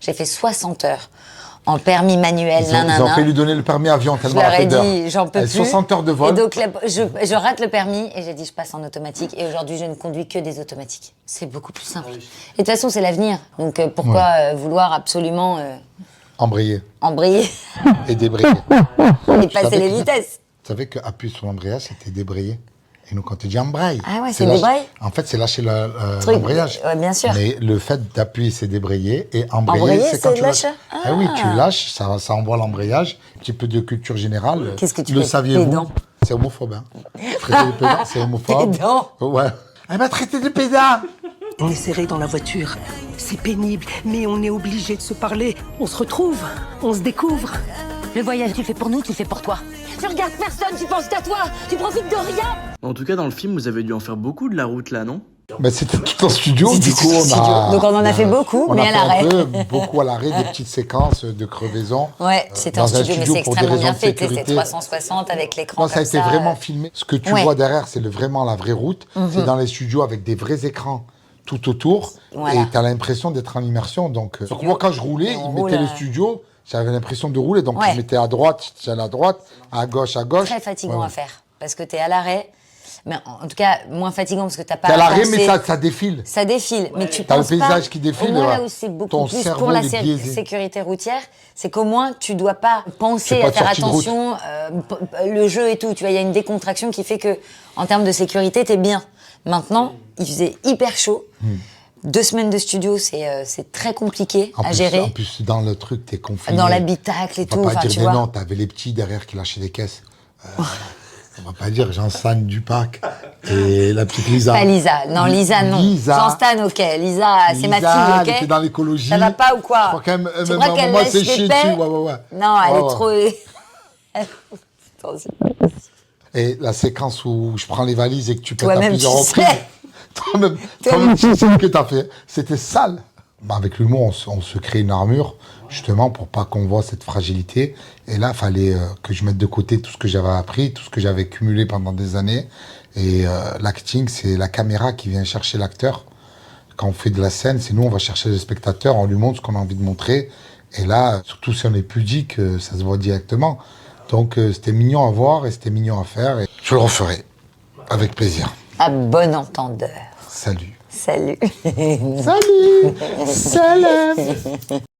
J'ai fait 60 heures en permis manuel, Ils ont fait lui donner le permis avion Je tellement leur la ai fait d'heures. dit, j'en peux plus. 60 heures de Et vol. donc, je rate le permis et j'ai dit, je passe en automatique. Et aujourd'hui, je ne conduis que des automatiques. C'est beaucoup plus simple. Et de toute façon, c'est l'avenir. Donc, pourquoi vouloir absolument Embrayer embrayer et débrayer. et passer les vitesses? Tu savais qu'appuyer sur l'embrayage, c'était débrayer. Et nous, quand tu dis embraye. Ah ouais, c'est débrayer. En fait, c'est lâcher l'embrayage. Ouais, bien sûr. Mais le fait d'appuyer, c'est débrayer. Et embrayer, Embrayer, c'est quand c'est tu lâches. lâcher. Ah oui, tu lâches, ça envoie l'embrayage. Un petit peu de culture générale. Qu'est-ce que tu Le fais, saviez-vous? pédant? C'est homophobe. Hein. Traiter de pédant, c'est homophobe. Pédant? Ouais. Elle m'a traité de pédant. On est serré dans la voiture. C'est pénible, mais on est obligé de se parler. On se retrouve, on se découvre. Le voyage, tu le fais pour nous, tu le fais pour toi. Tu regardes personne, tu penses qu'à toi, tu profites de rien. En tout cas, dans le film, vous avez dû en faire beaucoup de la route là, non? Ben, c'était tout en studio, du coup, Donc, on en a fait beaucoup, mais à l'arrêt. Beaucoup à l'arrêt, des petites séquences de crevaison. Ouais, c'était en dans un studio, mais studio c'est pour des extrêmement raisons bien de fait. C'est sécurité. 360 avec l'écran. Non, ça a comme été vraiment filmé. Ce que tu Ouais. vois derrière, c'est vraiment la vraie route. C'est dans les studios avec des vrais écrans tout autour. Voilà. Et tu as l'impression d'être en immersion. Donc, moi, quand je roulais, on ils mettaient roule, le studio. J'avais l'impression de rouler. Donc, Ouais. je mettais à droite, j'allais à droite, à gauche. Très fatigant Ouais, ouais. à faire. Parce que t'es à l'arrêt. Mais en tout cas, moins fatigant parce que t'as pas T'es à à l'arrêt, penser. mais ça défile. Ça défile, mais tu T'as le penses pas. paysage qui défile, Au moins, ouais. là où c'est beaucoup Ton plus cerveau, pour la il est biaisé. sécurité routière, c'est qu'au moins tu dois pas penser C'est pas à de faire sortie de route. attention, le jeu et tout. Tu vois, il y a une décontraction qui fait que, en termes de sécurité, t'es bien. Maintenant, il faisait hyper chaud. 2 semaines de studio, c'est très compliqué à gérer. En plus, dans le truc, t'es confiné. Dans l'habitacle et On tout. va pas Enfin, dire tu des vois. noms, t'avais les petits derrière qui lâchaient des caisses. On va pas dire Jean-Stan Dupac et la petite Lisa. Pas Lisa. Non, Lisa, non. Lisa. Jean-Stan, ok. Lisa, c'est ma Lisa, fille, ok. elle était dans l'écologie. Ça va pas ou quoi? Je crois qu'elle Tu crois qu'elle moi, laisse c'est des chier paix? dessus. Ouais. Non, elle Ouais, est ouais. trop... Attention. Et la séquence où je prends les valises et que tu pètes à Toi-même, plusieurs tu reprises. sais. Toi-même, tu sais ce que t'as fait. C'était sale. Bah, avec l'humour, on se crée une armure, justement, pour pas qu'on voit cette fragilité. Et là, il fallait que je mette de côté tout ce que j'avais appris, tout ce que j'avais cumulé pendant des années. Et l'acting, c'est la caméra qui vient chercher l'acteur. Quand on fait de la scène, c'est nous, on va chercher le spectateur, on lui montre ce qu'on a envie de montrer. Et là, surtout si on est pudique, ça se voit directement. Donc, c'était mignon à voir et c'était mignon à faire. Et je le referai, avec plaisir. À bon entendeur. Salut. Salut. Salut. Salam.